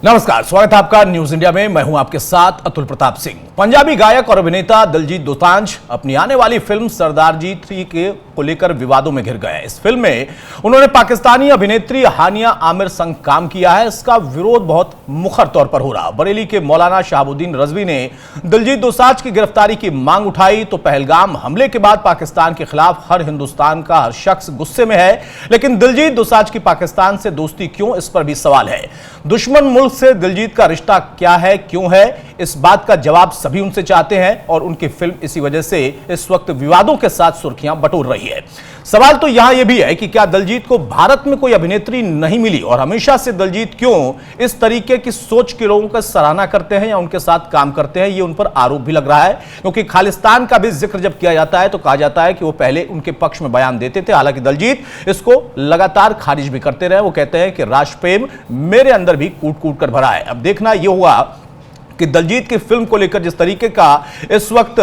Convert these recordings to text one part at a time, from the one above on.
नमस्कार, स्वागत है आपका न्यूज इंडिया में। मैं हूं आपके साथ अतुल प्रताप सिंह। पंजाबी गायक और अभिनेता दिलजीत दोसांझ अपनी आने वाली फिल्म सरदार जी 3 को लेकर विवादों में घिर गए। इस फिल्म में उन्होंने पाकिस्तानी अभिनेत्री हानिया आमिर संग काम किया है। इसका विरोध बहुत मुखर तौर पर हो रहा। बरेली के मौलाना शहाबुद्दीन रजवी ने दिलजीत दोसांझ की गिरफ्तारी की मांग उठाई तो पहलगाम हमले के बाद पाकिस्तान के खिलाफ हर हिंदुस्तान का हर शख्स गुस्से में है, लेकिन दिलजीत दोसांझ की पाकिस्तान से दोस्ती क्यों, इस पर भी सवाल है। दुश्मन मुल्क से दिलजीत का रिश्ता क्या है, क्यों है, इस बात का जवाब सभी उनसे चाहते हैं और उनकी फिल्म इसी वजह से इस वक्त विवादों के साथ सुर्खियां बटोर रही है। सवाल तो यहां यह भी है कि क्या दिलजीत को भारत में कोई अभिनेत्री नहीं मिली और हमेशा से दिलजीत क्यों इस तरीके की सोच के लोगों का सराहना करते हैं या उनके साथ काम करते हैं, ये उन पर आरोप भी लग रहा है। क्योंकि खालिस्तान का भी जिक्र जब किया जाता है तो कहा जाता है कि वो पहले उनके पक्ष में बयान देते थे, हालांकि दिलजीत इसको लगातार खारिज भी करते रहे। वो कहते हैं कि राष्ट्र प्रेम मेरे अंदर भी कूट कूट कर भरा है। अब देखना यह हुआ कि दिलजीत की फिल्म को लेकर जिस तरीके का इस वक्त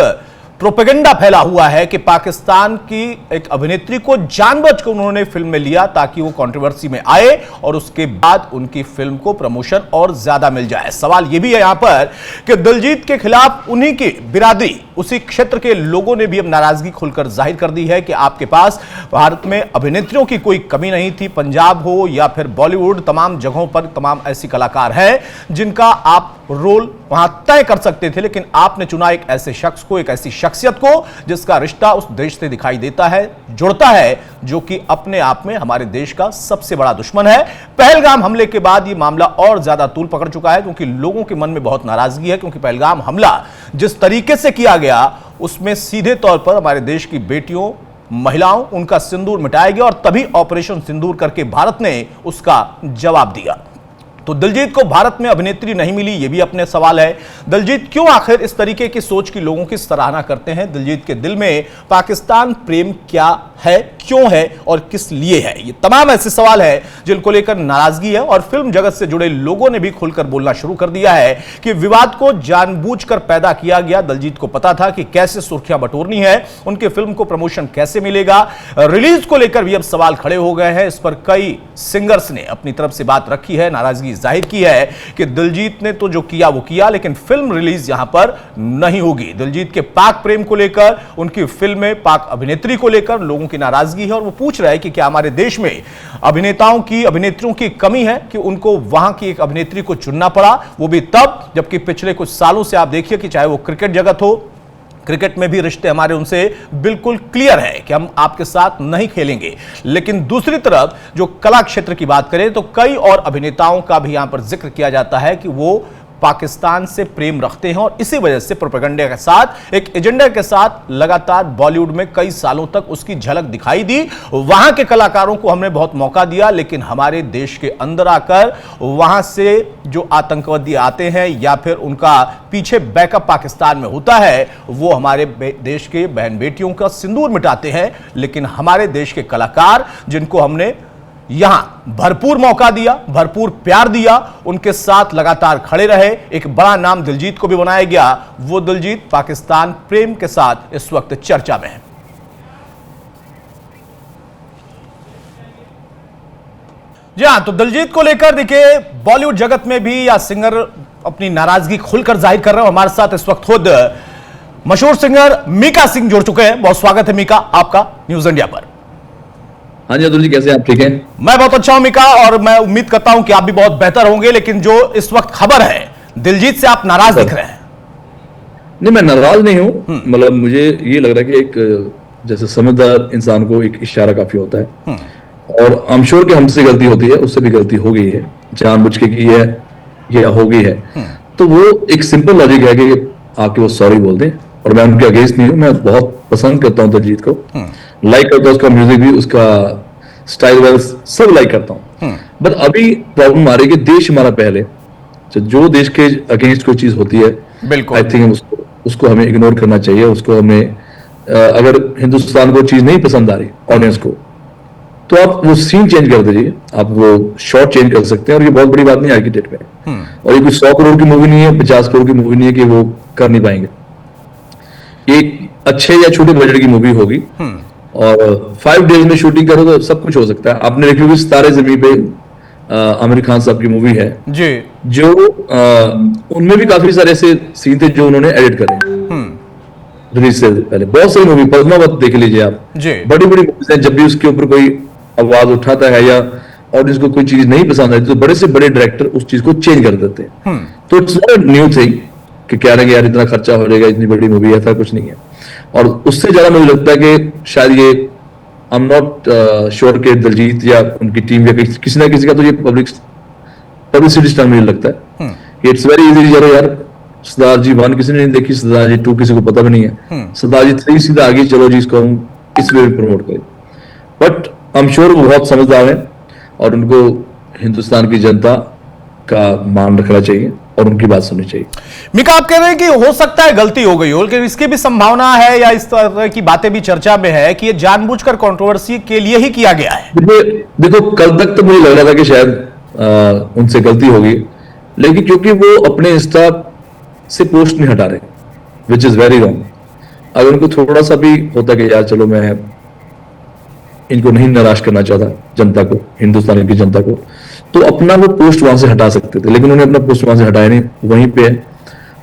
प्रोपेगेंडा फैला हुआ है कि पाकिस्तान की एक अभिनेत्री को जानबूझकर उन्होंने फिल्म में लिया ताकि वो कंट्रोवर्सी में आए और उसके बाद उनकी फिल्म को प्रमोशन और ज्यादा मिल जाए। सवाल यह भी है यहां पर कि दिलजीत के खिलाफ उन्हीं की बिरादरी, उसी क्षेत्र के लोगों ने भी अब नाराजगी खुलकर जाहिर कर दी है कि आपके पास भारत में अभिनेत्रियों की कोई कमी नहीं थी। पंजाब हो या फिर बॉलीवुड, तमाम जगहों पर तमाम ऐसी कलाकार हैं जिनका आप रोल वहां तय कर सकते थे, लेकिन आपने चुना एक ऐसे शख्स को, एक ऐसी शख्सियत को जिसका रिश्ता उस देश से दिखाई देता है, जुड़ता है, जो कि अपने आप में हमारे देश का सबसे बड़ा दुश्मन है। पहलगाम हमले के बाद यह मामला और ज्यादा तूल पकड़ चुका है क्योंकि लोगों के मन में बहुत नाराजगी है, क्योंकि पहलगाम हमला जिस तरीके से किया गया उसमें सीधे तौर पर हमारे देश की बेटियों, महिलाओं, उनका सिंदूर मिटाया गया और तभी ऑपरेशन सिंदूर करके भारत ने उसका जवाब दिया। तो दिलजीत को भारत में अभिनेत्री नहीं मिली, यह भी अपने सवाल है। दिलजीत क्यों आखिर इस तरीके की सोच की लोगों की सराहना करते हैं? दिलजीत के दिल में पाकिस्तान प्रेम क्या है, क्यों है और किस लिए है? ये तमाम ऐसे सवाल है जिनको लेकर नाराजगी है और फिल्म जगत से जुड़े लोगों ने भी खुलकर बोलना शुरू कर दिया है कि विवाद को जानबूझकर पैदा किया गया। दिलजीत को पता था कि कैसे सुर्खियां बटोरनी है, उनकी फिल्म को प्रमोशन कैसे मिलेगा। रिलीज को लेकर भी अब सवाल खड़े हो गए हैं। इस पर कई सिंगर्स ने अपनी तरफ से बात रखी है, नाराजगी जाहिर की है कि दिलजीत ने तो जो किया वो किया, लेकिन फिल्म रिलीज यहां पर नहीं होगी। दिलजीत के पाक प्रेम को लेकर, उनकी फिल्म में पाक अभिनेत्री को लेकर लोगों की नाराजगी है और वो पूछ रहे हैं कि क्या हमारे देश में अभिनेताओं की, अभिनेत्रियों की कमी है कि उनको वहां की एक अभिनेत्री को चुनना पड़ा, वो भी तब जबकि पिछले कुछ सालों से आप देखिए कि चाहे वो क्रिकेट जगत हो, क्रिकेट में भी रिश्ते हमारे उनसे बिल्कुल क्लियर है कि हम आपके साथ नहीं खेलेंगे। लेकिन दूसरी तरफ जो कला क्षेत्र की बात करें तो कई और अभिनेताओं का भी यहां पर जिक्र किया जाता है कि वो पाकिस्तान से प्रेम रखते हैं और इसी वजह से प्रोपेगेंडा के साथ, एक एजेंडा के साथ लगातार बॉलीवुड में कई सालों तक उसकी झलक दिखाई दी। वहां के कलाकारों को हमने बहुत मौका दिया, लेकिन हमारे देश के अंदर आकर वहां से जो आतंकवादी आते हैं या फिर उनका पीछे बैकअप पाकिस्तान में होता है, वो हमारे देश के बहन बेटियों का सिंदूर मिटाते हैं। लेकिन हमारे देश के कलाकार जिनको हमने यहां भरपूर मौका दिया, भरपूर प्यार दिया, उनके साथ लगातार खड़े रहे, एक बड़ा नाम दिलजीत को भी बनाया गया, वो दिलजीत पाकिस्तान प्रेम के साथ इस वक्त चर्चा में है। जी हां, तो दिलजीत को लेकर देखिए बॉलीवुड जगत में भी या सिंगर अपनी नाराजगी खुलकर जाहिर कर रहे हैं। हमारे साथ इस वक्त खुद मशहूर सिंगर मीका सिंह जुड़ चुके हैं। बहुत स्वागत है मीका आपका न्यूज इंडिया पर। हाँ जी अतुल जी, कैसे हैं आप? ठीक हैं? मैं बहुत अच्छा हूं मीका और मैं उम्मीद करता हूं कि आप भी बहुत बेहतर होंगे। लेकिन जो इस वक्त खबर है, दिलजीत से आप नाराज दिख रहे हैं। नहीं, मैं नाराज नहीं हूं। मतलब मुझे ये लग रहा है कि एक जैसे समझदार इंसान को एक इशारा काफी होता है और आई एम श्योर कि हमसे गलती होती है, उससे भी गलती हो गई है, जानबूझ के की है या हो गई है। तो वो एक सिंपल लॉजिक है कि आके वो सॉरी बोल दें और मैं उनके अगेंस्ट नहीं हूं। मैं बहुत पसंद करता हूं दिलजीत को, लाइक करता हूं उसका म्यूजिक भी, उसका स्टाइल वाइज सब लाइक करता हूं। बट अभी प्रॉब्लम आ रही है कि देश हमारा पहले, जो देश के अगेंस्ट कोई चीज होती है, आई थिंक उसको हमें इग्नोर करना चाहिए। उसको हमें अगर हिंदुस्तान को चीज नहीं पसंद आ रही ऑडियंस को, तो आप वो सीन चेंज कर दीजिए, आप वो शॉट चेंज कर सकते हैं और ये बहुत बड़ी बात नहीं है आज की डेट में। और ये कोई 100 करोड़ की मूवी नहीं है, 50 करोड़ की मूवी नहीं है कि वो कर नहीं पाएंगे। एक अच्छे या छोटे बजट की मूवी होगी और 5 डेज में शूटिंग करो तो सब कुछ हो सकता है। आपने देखी होगी सितारे जमीन पे आमिर खान साहब की मूवी है जी जो उनमें भी काफी सारे ऐसे सीन थे जो उन्होंने एडिट करे रिलीज से पहले। बहुत सारी मूवी, पद्मावत देख लीजिए आप, जी बड़ी बड़ी मूवीज हैं, जब भी उसके ऊपर कोई आवाज उठाता है या ऑडियंस को कोई चीज नहीं पसंद आती तो बड़े से बड़े डायरेक्टर उस चीज को चेंज कर देते हैं। तो इट्स नॉट न्यू थिंग कि कह रहे हैं कि यार इतना खर्चा हो जाएगा, इतनी बड़ी मूवी है, ऐसा कुछ नहीं है। और उससे ज्यादा मुझे लगता है कि शायद ये आई एम नॉट श्योर कि दिलजीत या उनकी टीम या किसी ना किसी का तो ये पब्लिसिटी स्टंट मुझे लगता है। इट्स वेरी इजी, चलो यार सरदार जी 1 किसी ने नहीं देखी, सरदार जी 2 किसी को पता भी नहीं है, सरदार जी 3 सीधा आगे चलो जी इसको हम इस वे में प्रमोट करें। बट आई एम श्योर वो बहुत समझदार है और उनको हिंदुस्तान की जनता का मान रखना चाहिए और उनकी बात सुननी चाहिए। मीका, आप कह रहे हैं कि हो सकता है गलती हो गई हो, लेकिन इसकी भी संभावना है या इस तरह की बातें भी चर्चा में है कि ये जानबूझकर कंट्रोवर्सी के लिए ही किया गया है? देखो कल तक तो मुझे लग रहा था कि शायद उनसे गलती होगी, लेकिन क्योंकि वो अपने इंस्टा से पोस्ट नहीं हटा रहे, विच इज वेरी रॉन्ग। अगर उनको थोड़ा सा भी होता कि यार चलो मैं इनको नहीं निराश करना चाहता जनता को, हिंदुस्तान की जनता को, तो अपना वो पोस्ट वहां से हटा सकते थे, लेकिन उन्होंने अपना पोस्ट वहां से हटाया नहीं, वहीं पे है।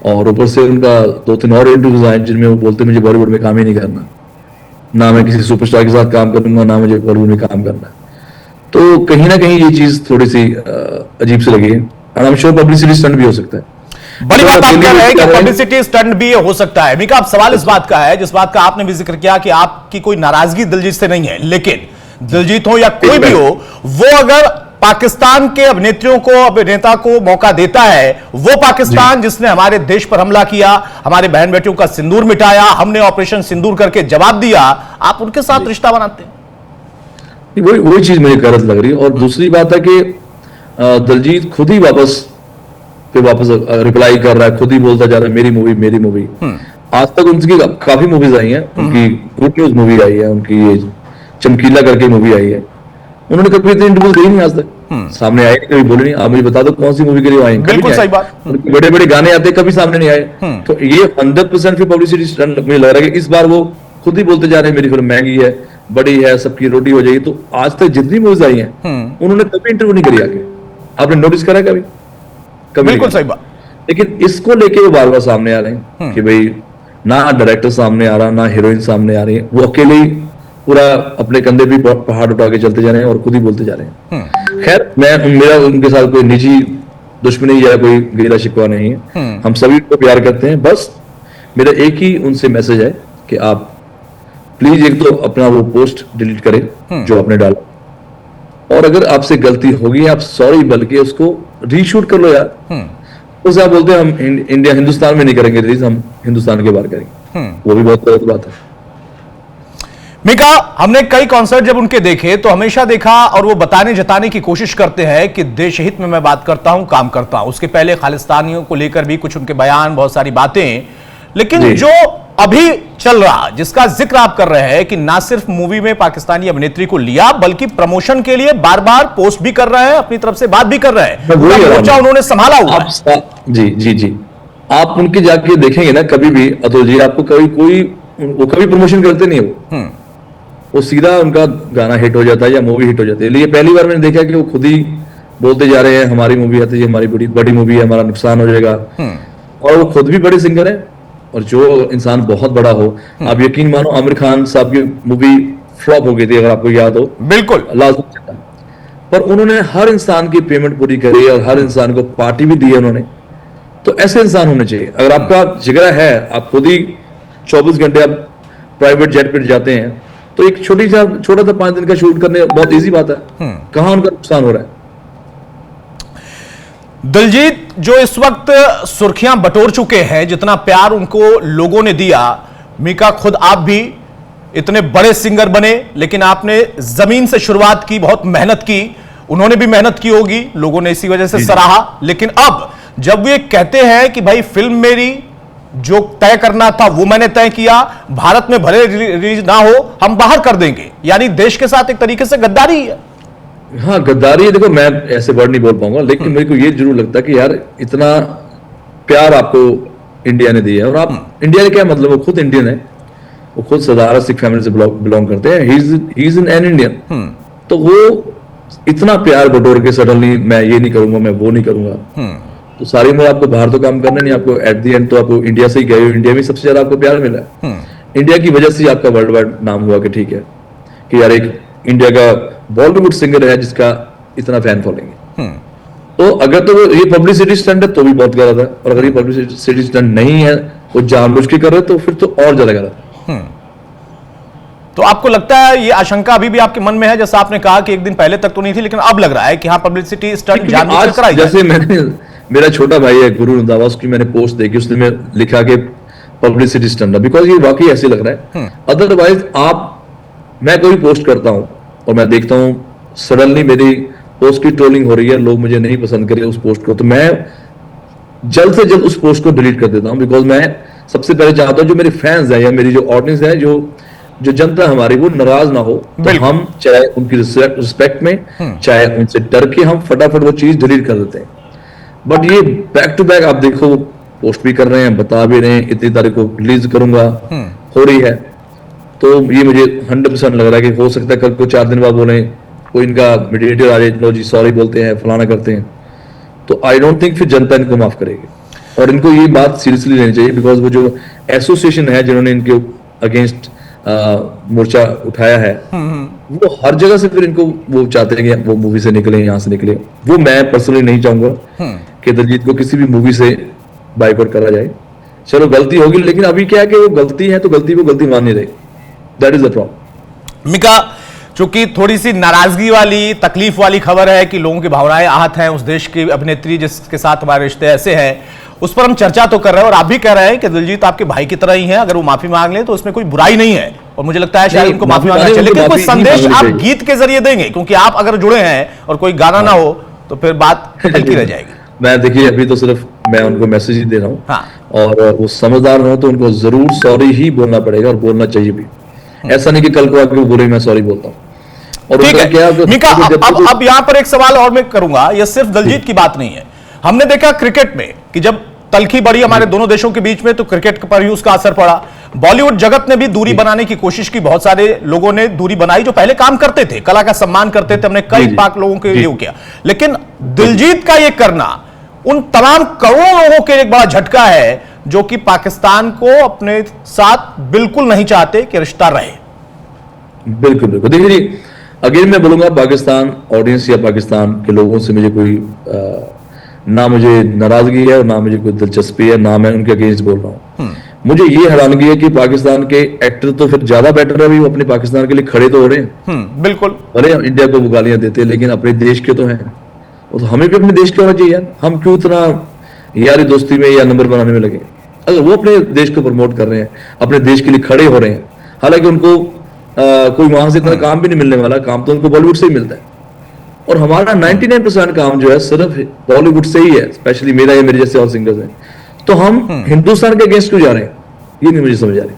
और ऊपर से उनका 2-3 और इंटरव्यूज आए जिनमें वो बोलते मुझे बॉलीवुड में काम ही नहीं करना, ना मैं किसी सुपरस्टार के साथ काम करूंगा, ना मुझे बॉलीवुड में काम करना। तो कहीं ना कहीं ये चीज थोड़ी सी अजीब सी लगी है। I am sure publicity stunt भी हो सकता है। बड़ी बात आप कह रहे हैं कि पब्लिसिटी स्टंट भी हो सकता है। मीका, अब सवाल इस बात का है, जिस बात का आपने भी जिक्र किया कि आपकी कोई नाराजगी दिलजीत से नहीं है, लेकिन दिलजीत हो या कोई भी हो, वो अगर पाकिस्तान के अभिनेत्रियों को, अभिनेता को मौका देता है, वो पाकिस्तान जिसने हमारे देश पर हमला किया, हमारे बहन बेटियों का सिंदूर मिटाया, हमने ऑपरेशन सिंदूर करके जवाब दिया, आप उनके साथ रिश्ता बनाते हैं? वही चीज मुझे गलत लग रही है। और दूसरी बात है कि दिलजीत खुद ही वापस रिप्लाई कर रहा है, खुद ही बोलता जा रहा है मेरी मूवी मेरी मूवी। आज तक उनकी काफी मूवीज आई हैं, उनकी गुड न्यूज मूवी आई है, उनकी ये चमकीला करके मूवी आई है, उन्होंने कभी इतने इंटरव्यू दी नहीं आज तक, सामने आए कभी बोले नहीं। आप मुझे बता दो कौन सी मूवी के लिए आए? बिल्कुल सही बात। बड़े बड़े गाने आते कभी सामने नहीं आए। तो ये 100% फिर पब्लिसिटी स्टंट मुझे लग रहा है कि इस बार वो खुद ही बोलते जा रहे हैं मेरी फिल्म महंगी है, बड़ी है, सबकी रोटी हो जाएगी। तो आज तक जितनी मूवीज आई हैं उन्होंने कभी इंटरव्यू नहीं करी आगे, आपने नोटिस करा कभी? बिल्कुल सही बात। लेकिन इसको लेके वो बार बार सामने आ रहे हैं कि भाई ना डायरेक्टर सामने आ रहा, ना हीरोइन सामने आ रही है, वो अकेले ही पूरा अपने कंधे भी पहाड़ उठा के चलते जा रहे हैं और खुद ही बोलते जा रहे हैं। खैर मेरा उनके साथ कोई निजी दुश्मनी या कोई गिला शिकवा नहीं है, हम सभी को प्यार करते हैं। बस मेरा एक ही उनसे मैसेज है कि आप प्लीज एक तो अपना वो पोस्ट डिलीट करें जो आपने डाला, और अगर आपसे गलती होगी आप सॉरी बल्कि उसको रीशूट कर लो यार। उसे आप बोलते हैं हम इंडिया हिंदुस्तान में नहीं करेंगे रिलीज, हम हिंदुस्तान के बाहर करेंगे, वो भी बहुत गलत बात है। मीका, हमने कई कॉन्सर्ट जब उनके देखे तो हमेशा देखा और वो बताने जताने की कोशिश करते हैं कि देश हित में मैं बात करता हूं, काम करता हूं। उसके पहले खालिस्तानियों को लेकर भी कुछ उनके बयान, बहुत सारी बातें। लेकिन जो अभी चल रहा, जिसका जिक्र आप कर रहे हैं कि ना सिर्फ मूवी में पाकिस्तानी अभिनेत्री को लिया, बल्कि प्रमोशन के लिए बार बार पोस्ट भी कर रहे हैं, अपनी तरफ से बात भी कर रहे हैं, मोर्चा उन्होंने संभाला हुआ है। जी जी जी, आप उनके जाके देखेंगे ना कभी भी अतुल जी, आपको वो कभी प्रमोशन करते नहीं है, वो सीधा उनका गाना हिट हो जाता है या मूवी हिट हो जाती है। ये पहली बार मैंने देखा कि वो खुद ही बोलते जा रहे हैं हमारी मूवी आती है, हमारी बड़ी मूवी है, हमारा नुकसान हो जाएगा। और वो खुद भी बड़े सिंगर हैं, और जो इंसान बहुत बड़ा हो, आप यकीन मानो आमिर खान साहब की मूवी फ्लॉप हो गई थी, अगर आपको याद हो। बिल्कुल लाजमी, पर उन्होंने हर इंसान की पेमेंट पूरी करी और हर इंसान को पार्टी भी दी है उन्होंने। तो ऐसे इंसान होने चाहिए। अगर आपका जिगरा है, आप खुद ही 24 घंटे आप प्राइवेट जेट पर जाते हैं, तो एक छोटा सा 5 दिन का शूट करने बहुत इजी बात है। कहां उनका नुकसान हो रहा है? दिलजीत जो इस वक्त सुर्खियां बटोर चुके हैं, जितना प्यार उनको लोगों ने दिया, मीका खुद आप भी इतने बड़े सिंगर बने, लेकिन आपने जमीन से शुरुआत की, बहुत मेहनत की, उन्होंने भी मेहनत की होगी, लोगों ने इसी वजह से सराहा। लेकिन अब जब वे कहते हैं कि भाई फिल्म मेरी जो तय करना था वो मैंने तय किया, भारत में भले रिलीज ना हो, हम बाहर कर देंगे, यानी देश के साथ एक तरीके से गद्दारी है। हाँ गद्दारी है। देखो मैं ऐसे वर्ड नहीं बोल पाऊंगा, लेकिन मेरे को ये जरूर लगता है कि यार इतना प्यार आपको इंडिया ने दिया है, और आप इंडिया ने क्या मतलब, वो खुद इंडियन है, वो खुद सरदार सिख फैमिली से बिलोंग करते हैं, ही इज एन इंडियन। तो वो इतना प्यार बटोर के सडनली मैं ये नहीं करूंगा, मैं वो नहीं करूंगा, तो सारी उम्र आपको बाहर तो काम करना नहीं, आपको एट द एंड तो आपको इंडिया से ही गए हो, इंडिया में सबसे ज्यादा आपको प्यार मिला है, इंडिया की वजह से आपका वर्ल्ड वाइड नाम हुआ कि ठीक है कि यार एक इंडिया का बॉलीवुड सिंगर है जिसका इतना फैन फॉलोइंग है। तो अगर तो ये पब्लिसिटी स्टंट है तो भी बहुत गलत है, और अगर ये पब्लिसिटी स्टंट नहीं है, वो जानबूझ के कर रहे तो फिर तो और ज्यादा गलत है। तो आपको लगता है ये आशंका अभी भी आपके मन में है, जैसा आपने कहा कि एक दिन पहले तक तो नहीं थी, लेकिन अब लग रहा है कि हाँ पब्लिसिटी स्टंट जानबूझकर कराई जैसे मैंने, मेरा छोटा भाई है गुरु रंधावा, उसकी मैंने पोस्ट देखी, उसने में लिखा कि पब्लिसिटी स्टंट है, बिकॉज ये वाकई ऐसे लग रहा है। अदरवाइज मैं कोई पोस्ट करता हूं और मैं देखता हूं सडनली मेरी पोस्ट की ट्रोलिंग हो रही है, लोग मुझे नहीं पसंद करे उस पोस्ट को, तो मैं जल्द से जल्द उस पोस्ट को डिलीट कर देता हूं, बिकॉज मैं सबसे पहले चाहता हूं जो मेरे फैंस हैं या मेरी जो ऑडियंस है, जो जनता हमारी, वो नाराज ना हो, तो हम चाहे उनकी रिस्पेक्ट में, चाहे उनसे डर के हम फटाफट वो चीज डिलीट कर देते हैं। बट ये बैक टू बैक आप देखो, पोस्ट भी कर रहे हैं, बता भी रहे हैं इतनी तारीख को रिलीज करूंगा, हो रही है, तो ये मुझे 100% लग रहा है कि हो सकता है कल को 4 दिन बाद बोले, कोई इनका मीडिएटर आ जाए, लो जी सॉरी बोलते हैं, फलाना करते हैं, तो आई डोंट थिंक फिर जनता इनको माफ करेगी, और इनको ये बात सीरियसली लेनी चाहिए, बिकॉज वो जो एसोसिएशन है जिन्होंने इनके अगेंस्ट मोर्चा उठाया है, वो हर जगह से फिर इनको वो चाहते हैं कि वो मूवी से निकले, यहाँ से निकले। वो मैं पर्सनली नहीं चाहूंगा कि दिलजीत को किसी भी मूवी से बाइकआउट करा जाए। चलो गलती होगी, लेकिन अभी क्या है कि वो गलती है तो वो गलती मान नहीं रही, दैट इज द प्रॉब्लम। मिका, चूंकि थोड़ी सी नाराजगी वाली, तकलीफ वाली खबर है कि लोगों की भावनाएं आहत हैं, उस देश की अभिनेत्री जिसके साथ हमारे रिश्ते ऐसे हैं, उस पर हम चर्चा तो कर रहे हैं, और आप भी कह रहे हैं कि दिलजीत आपके भाई की तरह ही हैं, अगर वो माफी मांग ले तो उसमें कोई बुराई नहीं है, और मुझे लगता है शायद उनको माफी मांगना चाहिए, लेकिन कोई संदेश आप गीत के जरिए देंगे, क्योंकि आप अगर जुड़े हैं और कोई गाना ना हो तो फिर बात हल्की रह जाएगी। मैं देखिए अभी तो सिर्फ मैं उनको मैसेज ही दे रहा हूँ, हाँ। और वो समझदार हो तो उनको जरूर सॉरी ही बोलना पड़ेगा, और बोलना चाहिए भी, ऐसा नहीं कि कल को आके वो बोले मैं सॉरी बोलता हूँ। और ठीक है क्या मिका, अब यहां पर एक सवाल और मैं करूंगा, यह सिर्फ दिलजीत की बात नहीं है, हमने देखा क्रिकेट में कि जब तलखी बढ़ी हमारे दोनों देशों के बीच में, तो क्रिकेट पर ही उसका असर पड़ा। बॉलीवुड जगत ने भी दूरी बनाने की कोशिश की, बहुत सारे लोगों ने दूरी बनाई जो पहले काम करते थे, कला का सम्मान करते थे, हमने कई पाक लोगों के लिए किया, लेकिन दिलजीत का यह करना उन तमाम करोड़ों लोगों के लिए एक बड़ा झटका है जो कि पाकिस्तान को अपने साथ बिल्कुल नहीं चाहते कि रिश्ता रहे। बिल्कुल बिल्कुल, देखिए अगेन मैं बोलूंगा, पाकिस्तान ऑडियंस या पाकिस्तान के लोगों से मुझे कोई ना मुझे नाराजगी है और ना मुझे कोई दिलचस्पी है, ना मैं उनके अगेंस्ट बोल रहा हूँ। मुझे ये हैरानगी है कि पाकिस्तान के एक्टर तो फिर ज्यादा बेटर है, वो अपने पाकिस्तान के लिए खड़े तो हो रहे हैं, बिल्कुल, अरे इंडिया को गालियां देते हैं, लेकिन अपने देश के तो हैं, तो हमें भी अपने देश के होना चाहिए यार। हम क्यों इतना यारी दोस्ती में या नंबर बनाने में लगे? अगर वो अपने देश को प्रमोट कर रहे हैं, अपने देश के लिए खड़े हो रहे हैं, हालांकि उनको कोई वहां से इतना काम भी नहीं मिलने वाला, काम तो उनको बॉलीवुड से ही मिलता है, और हमारा 99% काम जो है सिर्फ बॉलीवुड से ही है, स्पेशली मेरा या मेरे जैसे और सिंगर्स हैं, तो हम हिंदुस्तान के अगेंस्ट क्यों जा रहे हैं, ये नहीं मुझे समझ आ रही।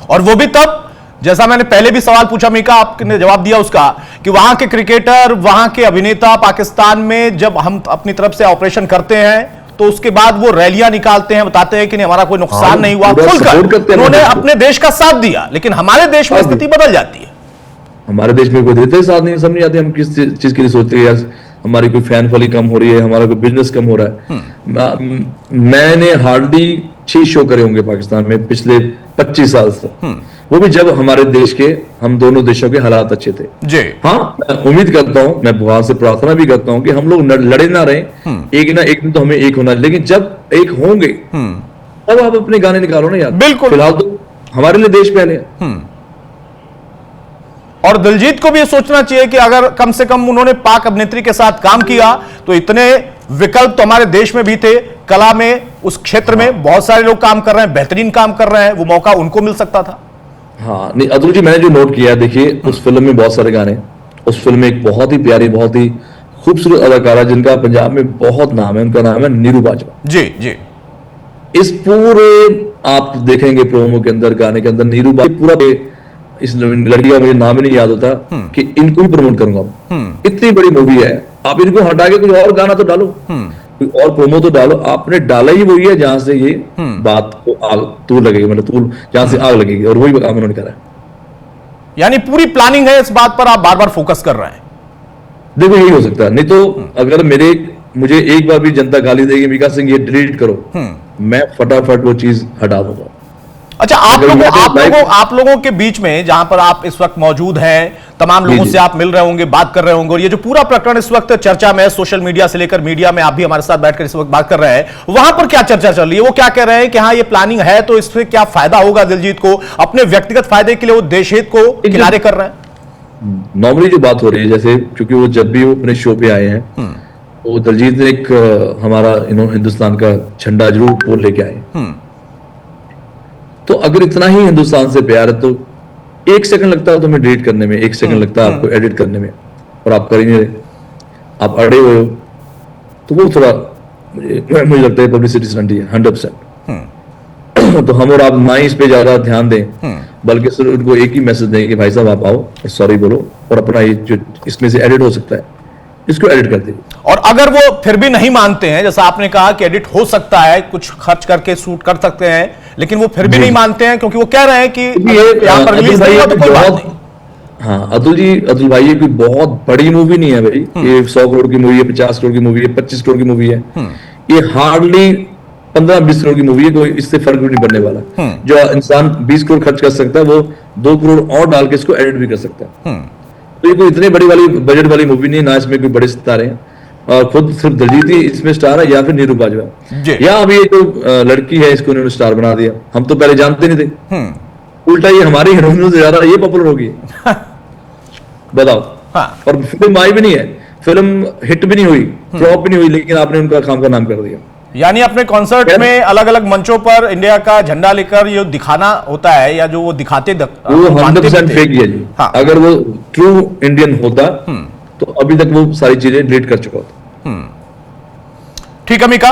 और वो भी तब, जैसा मैंने पहले भी सवाल पूछा मिका, आपने जवाब दिया उसका, कि वहां के क्रिकेटर, वहां के अभिनेता पाकिस्तान में जब हम अपनी तरफ से ऑपरेशन करते हैं तो उसके बाद वो रैलियां निकालते हैं, बताते हैं कि नहीं हमारा कोई नुकसान नहीं हुआ, खुलकर उन्होंने अपने देश का साथ दिया, लेकिन हमारे देश में स्थिति बदल जाती है। हमारे देश में कोई देते साथ नहीं, समझ नहीं आते हम किस चीज के लिए सोचते हैं, हमारी कोई फैन फॉलोइंग कम हो रही है, हमारा कोई बिजनेस कम हो रहा है। मैंने हार्डली 6 शो करे होंगे पाकिस्तान में पिछले 25 साल से, वो भी जब हमारे देश के, हम दोनों देशों के हालात अच्छे थे जी। हाँ, मैं उम्मीद करता हूं, मैं भगवान से प्रार्थना भी करता हूं कि हम लोग लड़े ना रहे, एक ना एक दिन तो हमें एक होना है, लेकिन जब एक होंगे तब आप अपने गाने निकालो ना यार। बिल्कुल, फिलहाल तो हमारे लिए देश पहले है। और दिलजीत को भी ये सोचना चाहिए कि अगर कम से कम उन्होंने पाक अभिनेत्री के साथ काम किया तो इतने विकल्प तो हमारे देश में भी थे, कला में, उस क्षेत्र में बहुत सारे लोग काम कर रहे हैं, बेहतरीन काम कर रहे हैं, वो मौका उनको मिल सकता था। हाँ नहीं अतुल जी, मैंने जो नोट किया, देखिए उस फिल्म में बहुत सारे गाने, उस फिल्म में एक बहुत ही प्यारी, बहुत ही खूबसूरत अदाकारा जिनका पंजाब में बहुत नाम है, उनका नाम है नीरू बाजवा जी जी। इस पूरे आप देखेंगे प्रोमो के अंदर, गाने के अंदर नीरू बाजवा, पूरा इस लड़की का मुझे नाम ही नहीं याद होता कि इनको ही प्रमोट करूंगा। इतनी बड़ी मूवी है, आप इनको हटा के कोई और गाना तो डालो, कोई और प्रोमो तो डालो। आपने डाला ही वही है जहां से ये बात को आग तूल लगेगी, मतलब तूल जहां से आग लगेगी, और वही काम उन्होंने करा है। यानी पूरी प्लानिंग है, इस बात पर आप बार बार फोकस कर रहे हैं। देखो यही हो सकता है, नहीं तो अगर मुझे एक बार भी जनता गाली देगी मीका सिंह ये डिलीट करो, मैं फटाफट वो चीज हटा दूंगा। अच्छा, आप लोगों के बीच में जहां पर आप इस वक्त मौजूद हैं, तमाम लोगों से आप मिल रहे होंगे, बात कर रहे होंगे, और ये जो पूरा प्रकरण इस वक्त चर्चा में है, सोशल मीडिया से लेकर मीडिया में, आप भी हमारे साथ बैठकर इस वक्त बात कर रहे हैं, वहां पर क्या चर्चा चल रही है? वो क्या कह रहे हैं कि हाँ ये प्लानिंग है, तो इससे क्या फायदा होगा दिलजीत को? अपने व्यक्तिगत फायदे के लिए वो देश हित को किनारे कर रहे हैं। नॉर्मली जो बात हो रही है, जैसे क्योंकि वो जब भी वो अपने शो पे आए हैं तो दलजीत ने एक हमारा हिंदुस्तान का झंडा जरूर पोल लेके आए। तो अगर इतना ही हिंदुस्तान से प्यार है तो 1 सेकंड लगता है तुम्हें डिलीट करने में, 1 सेकंड लगता है आपको एडिट करने में, और आप कर ही नहीं रहे, आप अड़े हुए हो, तो वो थोड़ा मुझे लगता है पब्लिसिटी स्टंट ही है 100%। तो हम और आप ना ही इस पे ज्यादा ध्यान दें, बल्कि सिर्फ उनको एक ही मैसेज दें कि भाई साहब आप आओ और सॉरी बोलो, और अपना ये जो इसमें से एडिट हो सकता है इसको एडिट कर दीजिए। और अगर वो फिर भी नहीं मानते हैं, जैसा आपने कहा कि एडिट हो सकता है, कुछ खर्च करके शूट कर सकते हैं, लेकिन वो फिर भी नहीं मानते हैं क्योंकि वो कह रहे हैं कि यहाँ पर रिलीज नहीं हो तो कोई बात नहीं। हाँ अतुल भाई, ये कोई बहुत बड़ी मूवी नहीं है भाई, ये 100 करोड़ की मूवी है, 50 करोड़ की मूवी है, 25 करोड़ की मूवी है, ये हार्डली 15-20 करोड़ की मूवी है, कोई इससे फर्क भी नहीं पड़ने वाला। जो इंसान 20 करोड़ खर्च कर सकता है वो 2 करोड़ और डाल के इसको एडिट भी कर सकता है। तो ये कोई इतनी बड़ी वाली बजट वाली मूवी नहीं, ना इसमें कोई बड़े सितारे हैं, और खुद सिर्फ दलजीत ही इसमें स्टार है, या फिर नीरू बाजवा, या अभी ये जो लड़की है इसको उन्होंने स्टार बना दिया। हम तो पहले जानते नहीं थे, उल्टा ये हमारी हीरोइनों से ज्यादा ये पॉपुलर होगी। बताओ। हाँ। और फिल्म आई भी नहीं है, फिल्म हिट भी नहीं हुई, फ्लॉप भी नहीं हुई, लेकिन आपने उनका काम का नाम कर दिया। यानी अपने कॉन्सर्ट में अलग अलग मंचों पर इंडिया का झंडा लेकर ये दिखाना होता है, या जो वो दिखाते वो 100% फेक ही है जी। हाँ। अगर वो ट्रू इंडियन होता तो अभी तक वो सारी चीजें डिलीट कर चुका होता। ठीक है मीका,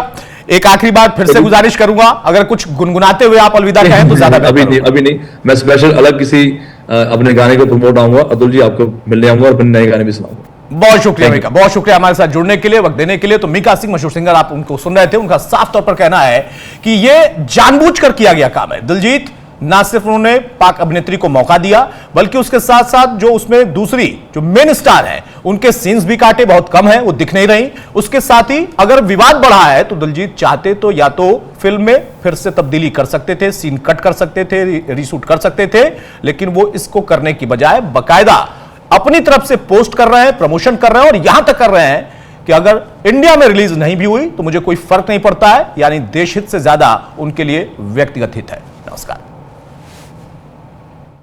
एक आखिरी बार फिर से गुजारिश करूंगा, अगर कुछ गुनगुनाते हुए आप अलविदा कहें तो ज्यादा अभी नहीं, मैं स्पेशल अलग किसी अपने गाने को प्रमोट आऊंगा, अतुल जी आपको मिलने आऊंगा और अपने नए गाने भी सुनाऊंगा। बहुत शुक्रिया मीका, बहुत शुक्रिया हमारे साथ जुड़ने के लिए, वक्त देने के लिए। तो मीका सिंह मशहूर सिंगर, आप उनको सुन रहे थे, उनका साफ तौर पर कहना है कि यह जानबूझकर किया गया काम है। दिलजीत ना सिर्फ उन्होंने पाक अभिनेत्री को मौका दिया, बल्कि उसके साथ साथ जो उसमें दूसरी जो मेन स्टार है उनके सीन्स भी काटे, बहुत कम है, वो दिख नहीं रही। उसके साथ ही अगर विवाद बढ़ा है तो दिलजीत चाहते तो या तो फिल्म में फिर से तब्दीली कर सकते थे, सीन कट कर सकते थे, रीशूट कर सकते थे, लेकिन वो इसको करने की बजाय बाकायदा अपनी तरफ से पोस्ट कर रहे हैं, प्रमोशन कर रहे हैं, और यहां तक कर रहे हैं कि अगर इंडिया में रिलीज नहीं भी हुई तो मुझे कोई फर्क नहीं पड़ता है। यानी देश हित से ज्यादा उनके लिए व्यक्तिगत हित है। नमस्कार।